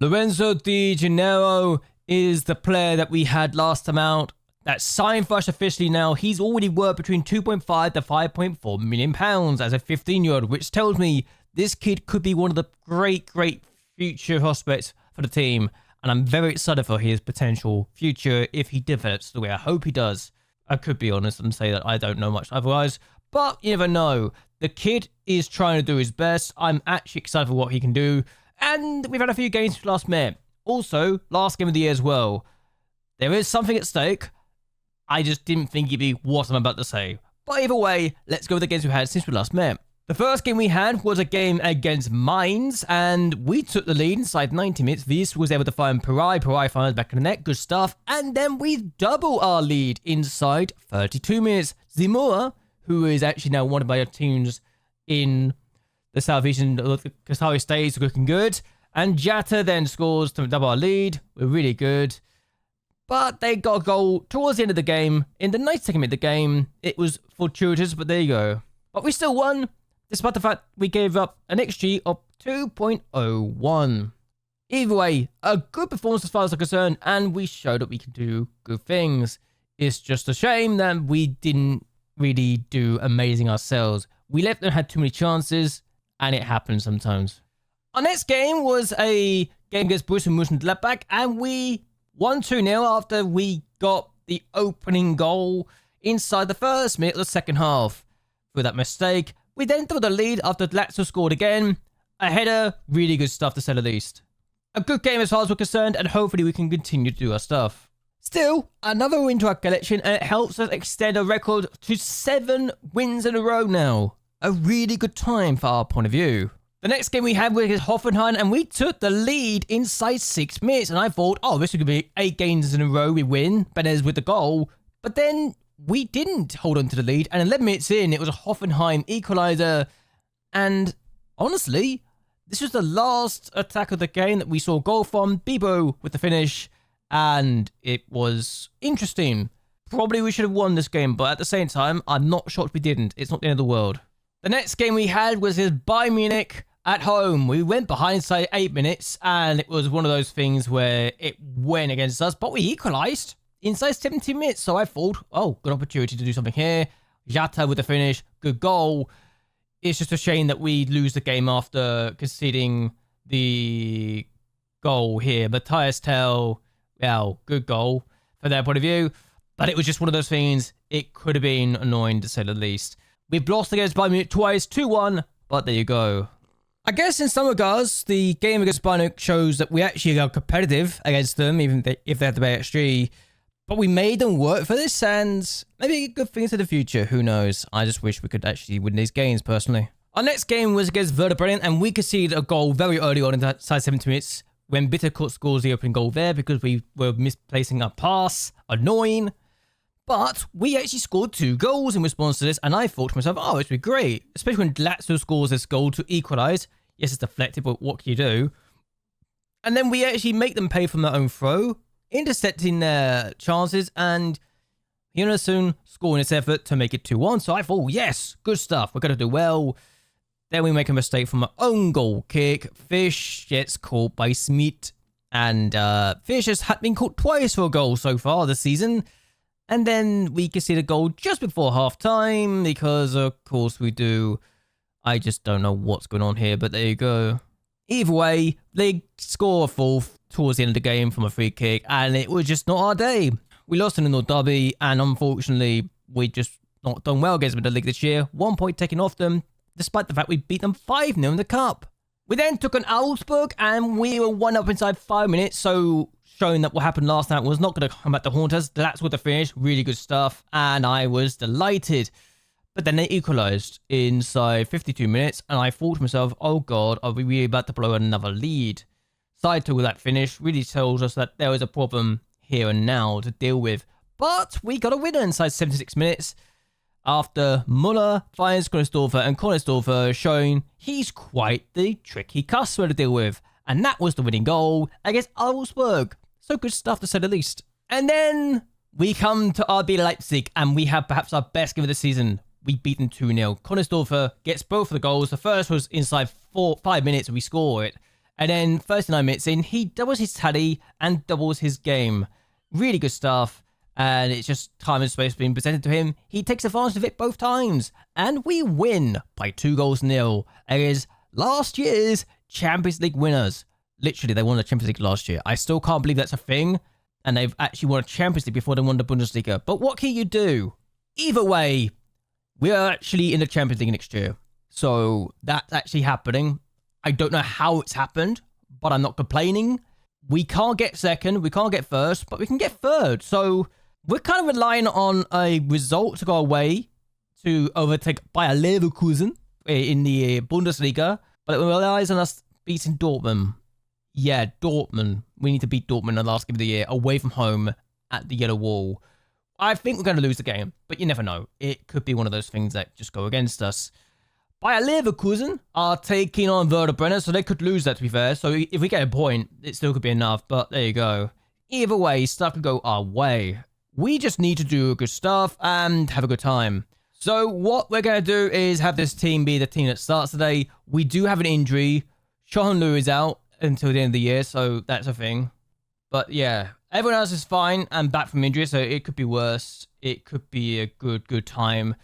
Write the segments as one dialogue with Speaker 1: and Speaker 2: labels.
Speaker 1: Lorenzo Di Gennaro is the player that we had last time out. That's signed for us officially now. He's already worth between 2.5 to 5.4 million pounds as a 15-year-old, which tells me this kid could be one of the great future prospects for the team. And I'm very excited for his potential future if he develops the way I hope he does. I could be honest and say that I don't know much otherwise, but you never know. The kid is trying to do his best. I'm actually excited for what he can do. And we've had a few games last minute. Also, last game of the year as well. There is something at stake. I just didn't think it'd be what I'm about to say. But either way, let's go with the games we've had since we last met. The first game we had was a game against Mainz, and we took the lead inside 90 minutes. This was able to find Pirai. Pirai finds back in the net. Good stuff. And then we double our lead inside 32 minutes. Zimura, who is actually now one of my teams in the southeastern Qatari states, looking good. And Jatta then scores to double our lead. We're really good. But they got a goal towards the end of the game. In the 92nd minute of the game, it was fortuitous, but there you go. But we still won, despite the fact we gave up an XG of 2.01. Either way, a good performance as far as I'm concerned, and we showed that we can do good things. It's just a shame that we didn't really do amazing ourselves. We left and had too many chances, and it happens sometimes. Our next game was a game against Borussia Dortmund, and we won 2-0 after we got the opening goal inside the first minute of the second half. Through that mistake, we then took the lead after Lazio scored again. A header, really good stuff to say the least. A good game as far as we're concerned, and hopefully we can continue to do our stuff. Still, another win to our collection, and it helps us extend our record to 7 wins in a row now. A really good time for our point of view. The next game we had was Hoffenheim, and we took the lead inside 6 minutes, and I thought, oh, this is going to be 8 games in a row we win, Benez with the goal. But then we didn't hold on to the lead, and 11 minutes in, it was a Hoffenheim equaliser. And honestly, this was the last attack of the game that we saw a goal from. Bibo with the finish, and it was interesting. Probably we should have won this game, but at the same time, I'm not shocked we didn't. It's not the end of the world. The next game we had was his Bayern Munich at home. We went behind inside 8 minutes, and it was one of those things where it went against us, but we equalised inside 70 minutes. So I thought, oh, good opportunity to do something here. Jatta with the finish, good goal. It's just a shame that we lose the game after conceding the goal here. Matthias Tell, well, good goal for their point of view, but it was just one of those things. It could have been annoying to say the least. We've lost against Bayern Munich twice, 2-1, but there you go. I guess in some regards, the game against Bayern Munich shows that we actually are competitive against them, even if they have the XG. But we made them work for this, and maybe good things in the future, who knows. I just wish we could actually win these games, personally. Our next game was against Werder Bremen, and we conceded a goal very early on in that side 70 minutes, when Bitterkurt scores the opening goal there, because we were misplacing our pass. Annoying. But we actually scored 2 goals in response to this, and I thought to myself, oh, it's be great. Especially when Lazio scores this goal to equalise. Yes, it's deflected, but what can you do? And then we actually make them pay from their own throw, intercepting their chances, and soon scoring its effort to make it 2-1. So I thought, yes, good stuff. We're going to do well. Then we make a mistake from our own goal kick. Fish gets caught by Smith, and Fish has been caught twice for a goal so far this season. And then we concede a goal just before half-time, because of course we do. I just don't know what's going on here, but there you go. Either way, they score a fourth towards the end of the game from a free kick, and it was just not our day. We lost in the North Derby, and unfortunately, we just not done well against them in the league this year. 1 point taken off them, despite the fact we beat them 5-0 in the cup. We then took on Augsburg, and we were 1-up inside 5 minutes, so showing that what happened last night was not going to come back to haunt us. That's what the finish. Really good stuff. And I was delighted. But then they equalised inside 52 minutes. And I thought to myself, oh God, are we really about to blow another lead? Side two with that finish really tells us that there is a problem here and now to deal with. But we got a winner inside 76 minutes. After Muller finds Kohlsdorfer, and Kohlsdorfer showing he's quite the tricky customer to deal with. And that was the winning goal against Augsburg. So good stuff to say the least. And then we come to RB Leipzig, and we have perhaps our best game of the season. We beat them 2-0. Kohlsdorfer gets both of the goals. The first was inside 5 minutes, and we score it. And then 39 minutes in, he doubles his tally and doubles his game. Really good stuff. And it's just time and space being presented to him. He takes advantage of it both times. And we win by 2-0 against last year's Champions League winners. Literally, they won the Champions League last year. I still can't believe that's a thing. And they've actually won a Champions League before they won the Bundesliga. But what can you do? Either way, we are actually in the Champions League next year. So that's actually happening. I don't know how it's happened, but I'm not complaining. We can't get second, we can't get first, but we can get third. So we're kind of relying on a result to go away to overtake Bayer Leverkusen in the Bundesliga. But it relies on us beating Dortmund. Yeah, Dortmund. We need to beat Dortmund in the last game of the year, away from home at the Yellow Wall. I think we're going to lose the game, but you never know. It could be one of those things that just go against us. Bayer Leverkusen are taking on Werder Bremen, so they could lose that, to be fair. So if we get a point, it still could be enough, but there you go. Either way, stuff could go our way. We just need to do good stuff and have a good time. So what we're going to do is have this team be the team that starts today. We do have an injury. Shohan Lu is out until the end of the year, so that's a thing. But yeah, everyone else is fine and back from injury, so it could be worse. It could be a good time.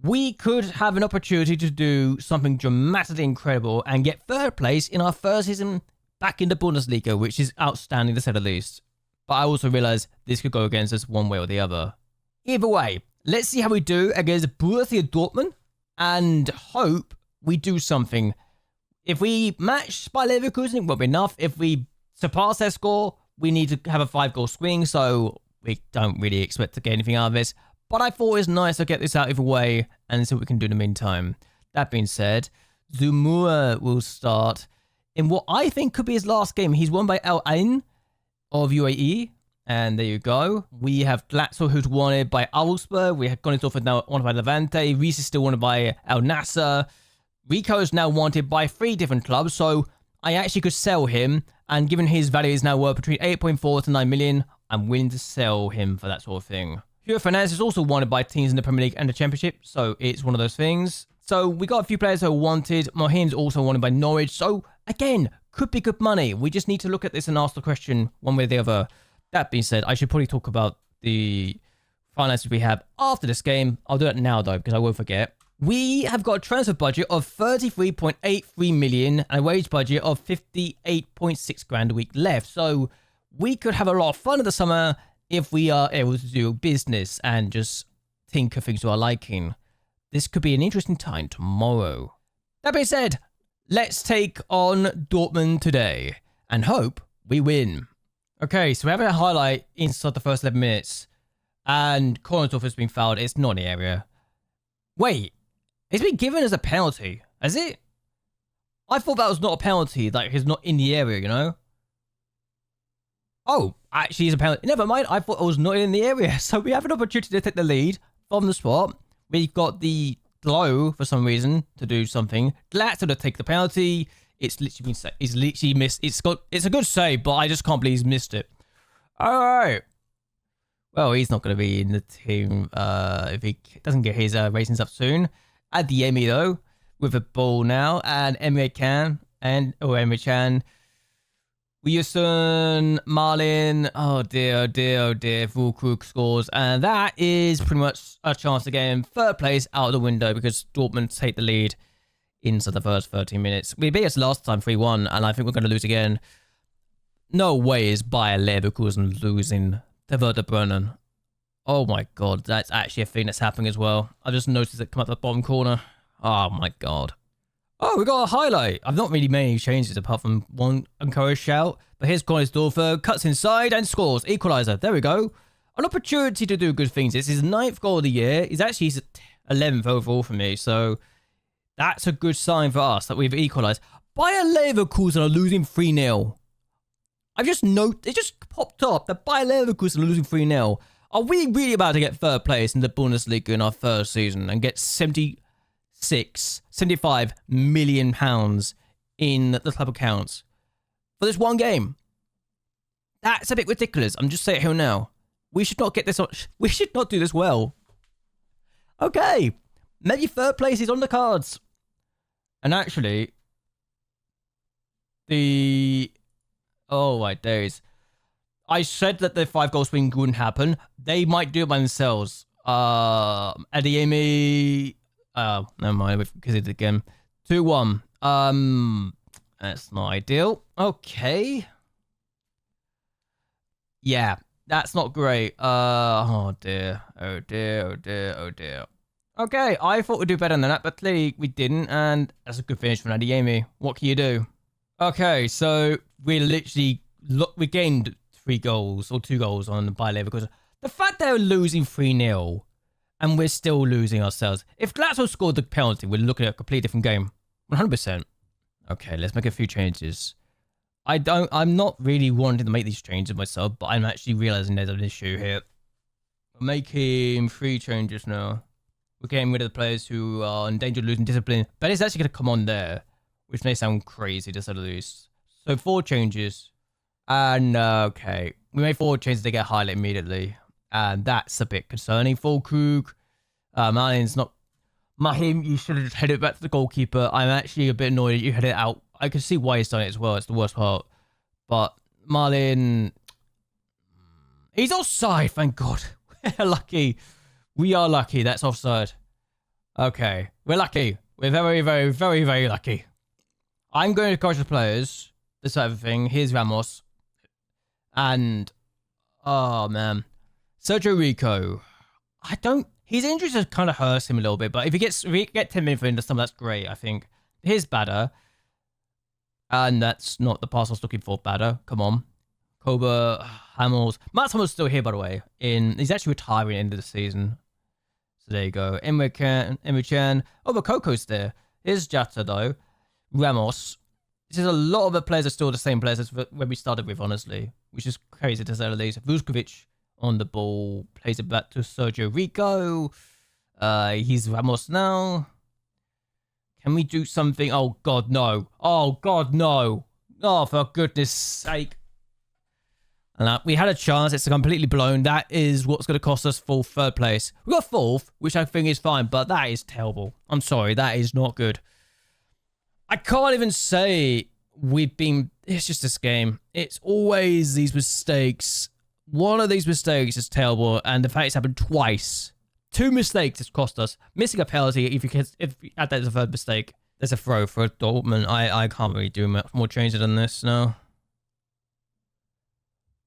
Speaker 1: We could have an opportunity to do something dramatically incredible and get third place in our first season back in the Bundesliga, which is outstanding to say the least. But I also realize this could go against us one way or the other. Either way, let's see how we do against Borussia Dortmund and hope we do something. If we match Bayer Leverkusen, it won't be enough. If we surpass their score, we need to have a 5-goal swing, so we don't really expect to get anything out of this. But I thought it was nice to get this out of the way and see what we can do in the meantime. That being said, Zumur will start in what I think could be his last game. He's won by Al Ain of UAE. And there you go. We have Glatzel, who's wanted by Augsburg. We have Gonzalez now wanted by Levante. Reese is still wanted by Al Nassr. Rico is now wanted by 3 different clubs. So I actually could sell him. And given his value is now worth between 8.4 to 9 million, I'm willing to sell him for that sort of thing. Hugh Fernandez is also wanted by teams in the Premier League and the Championship, so it's one of those things. So we got a few players who are wanted. Mohin's also wanted by Norwich, so again, could be good money. We just need to look at this and ask the question one way or the other. That being said, I should probably talk about the finances we have after this game. I'll do it now though, because I won't forget. We have got a transfer budget of 33.83 million and a wage budget of 58.6 grand a week left. So we could have a lot of fun in the summer if we are able to do business and just think of things to our liking. This could be an interesting time tomorrow. That being said, let's take on Dortmund today and hope we win. Okay, so we're having a highlight inside the first 11 minutes and Kornsdorf has been fouled. It's not in the area. Wait, it's been given as a penalty, has it? I thought that was not a penalty, like he's not in the area, you know? Oh, actually, it's a penalty. Never mind. I thought I was not in the area. So we have an opportunity to take the lead from the spot. We've got the glow for some reason to do something. Glatzel to take the penalty. It's literally been saved. He's literally missed. It's a good save, but I just can't believe he's missed it. All right. Well, he's not going to be in the team if he doesn't get his ratings up soon. Adeyemi though, with the ball now, and Emre Can Wilson, Marlin, oh dear, Fulkrug scores, and that is pretty much a chance to get him third place out of the window because Dortmund take the lead inside the first 13 minutes. We beat us last time 3-1, and I think we're going to lose again. No way is Bayer Leverkusen losing to Werder Bremen. Oh my god, that's actually a thing that's happening as well. I just noticed it come up the bottom corner. Oh my god. Oh, we got a highlight. I've not really made any changes apart from one encouraged shout. But here's Kornsdorf, cuts inside and scores. Equaliser. There we go. An opportunity to do good things. This is his 9th goal of the year. He's actually his 11th overall for me. So that's a good sign for us that we've equalised. Bayer Leverkusen are losing 3-0. I've just noticed, it just popped up that Bayer Leverkusen are losing 3-0. Are we really about to get third place in the Bundesliga in our first season and get 75 million pounds in the club accounts for this one game? That's a bit ridiculous. I'm just saying it here now. We should not get this on. We should not do this well. Okay, maybe third place is on the cards. And actually, Oh my days. I said that the 5-goal swing wouldn't happen. They might do it by themselves. Adeyemi. Never mind. We've considered it again. 2-1. That's not ideal. Okay. Yeah, that's not great. Oh dear. Oh dear. Oh dear. Oh dear. Okay, I thought we'd do better than that, but clearly we didn't, and that's a good finish from Adeyemi. What can you do? Okay, so we literally we gained 3 goals or 2 goals on the Bayer Leverkusen. The fact they're losing 3-0 and we're still losing ourselves. If Glatzel scored the penalty, we're looking at a completely different game. 100%. Okay, let's make a few changes. I'm not really wanting to make these changes myself, but I'm actually realizing there's an issue here. We're making 3 changes now. We're getting rid of the players who are in danger of losing discipline. But it's actually going to come on there, which may sound crazy to say the least. So 4 changes. And okay, we made 4 changes to get highlight immediately. And that's a bit concerning. Fulkrug, Marlin's not... Mahim, you should have just headed it back to the goalkeeper. I'm actually a bit annoyed that you headed it out. I can see why he's done it as well. It's the worst part. But Marlin... He's offside, thank God. We're lucky. We are lucky. That's offside. Okay. We're lucky. We're very, very, very, very lucky. I'm going to coach the players. This type of thing. Here's Ramos. And... Oh, man. Sergio Rico. His injuries have kind of hurt him a little bit. But if we get 10 minutes into some, that's great, I think. Here's Bader. And that's not the pass I was looking for. Bader. Come on. Koba, Hamels. Mats Hamels still here, by the way. He's actually retiring at the end of the season. So there you go. Emre Can. Oh, but Coco's there. Here's Jata, though. Ramos. This is a lot of the players are still the same players as when we started with, honestly. Which is crazy to say the least. Vuskovic on the ball. Plays it back to Sergio Rico. He's Ramos now. Can we do something? Oh, God, no. Oh, God, no. Oh, for goodness sake. And we had a chance. It's completely blown. That is what's going to cost us for 3rd place. We got 4th, which I think is fine, but that is terrible. I'm sorry. That is not good. I can't even say we've been... It's just this game. It's always these mistakes. One of these mistakes is terrible, and the fact it's happened twice. 2 mistakes has cost us. Missing a penalty, if you add that as a 3rd mistake, there's a throw for Dortmund. I can't really do much more changes than this, no.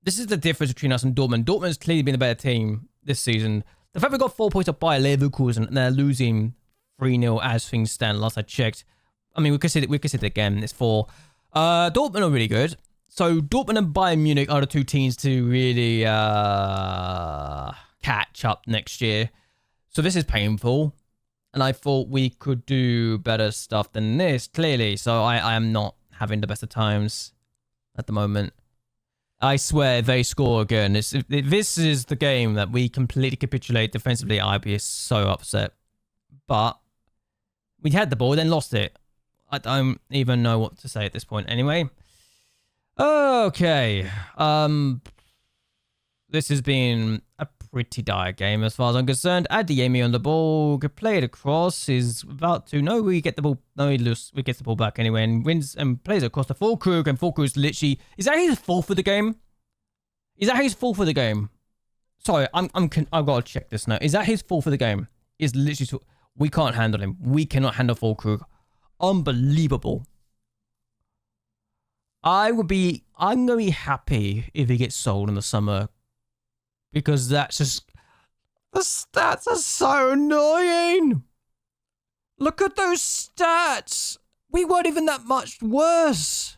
Speaker 1: This is the difference between us and Dortmund. Dortmund's clearly been a better team this season. The fact we got 4 points up by Leverkusen and they're losing 3-0 as things stand, last I checked. I mean, we could see it again. It's 4. Dortmund are really good. So Dortmund and Bayern Munich are the 2 teams to really catch up next year. So this is painful. And I thought we could do better stuff than this, clearly. So I am not having the best of times at the moment. I swear, they score again. If this is the game that we completely capitulate defensively, I'd be so upset. But we had the ball, then lost it. I don't even know what to say at this point anyway. Okay. This has been a pretty dire game as far as I'm concerned. Adeyemi on the ball, could play it across, is about to... No, we get the ball... No, he gets the ball back anyway and wins and plays it across to Fulkrug, and Fulkrug is literally... Is that his fault for the game? Is that his fault for the game? Sorry, I've got to check this now. Is that his fault for the game? Is literally... We can't handle him. We cannot handle Fulkrug. Unbelievable. I'm going to be happy if he gets sold in the summer. Because that's just... The stats are so annoying. Look at those stats. We weren't even that much worse.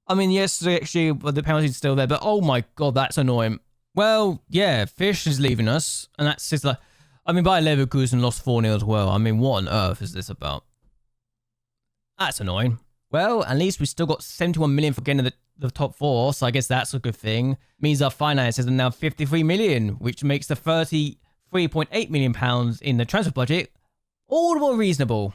Speaker 1: I mean, yes, actually, the penalty's still there. But oh my God, that's annoying. Well, yeah, Fish is leaving us. And that's just like... I mean, Bayer Leverkusen lost 4-0 as well. I mean, what on earth is this about? That's annoying. Well, at least we still got 71 million for getting the top 4, so I guess that's a good thing. Means our finances are now 53 million, which makes the 33.8 million pounds in the transfer budget all the more reasonable.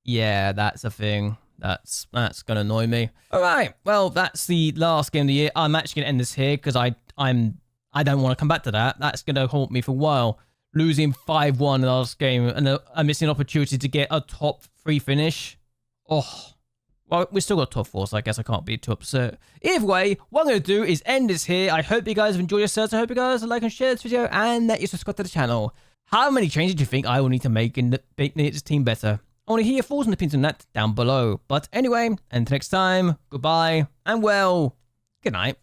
Speaker 1: Yeah, that's a thing. That's gonna annoy me. All right, well, that's the last game of the year. I'm actually gonna end this here because I don't want to come back to that. That's gonna haunt me for a while. Losing 5-1 in the last game and I'm missing an opportunity to get a top 3 finish. Oh. Well, we still got top 4, so I guess I can't be too upset. Either way, what I'm going to do is end this here. I hope you guys have enjoyed yourselves. I hope you guys like and share this video and that you subscribe to the channel. How many changes do you think I will need to make in making this team better? I want to hear your thoughts and opinions on that down below. But anyway, until next time, goodbye, and well, good night.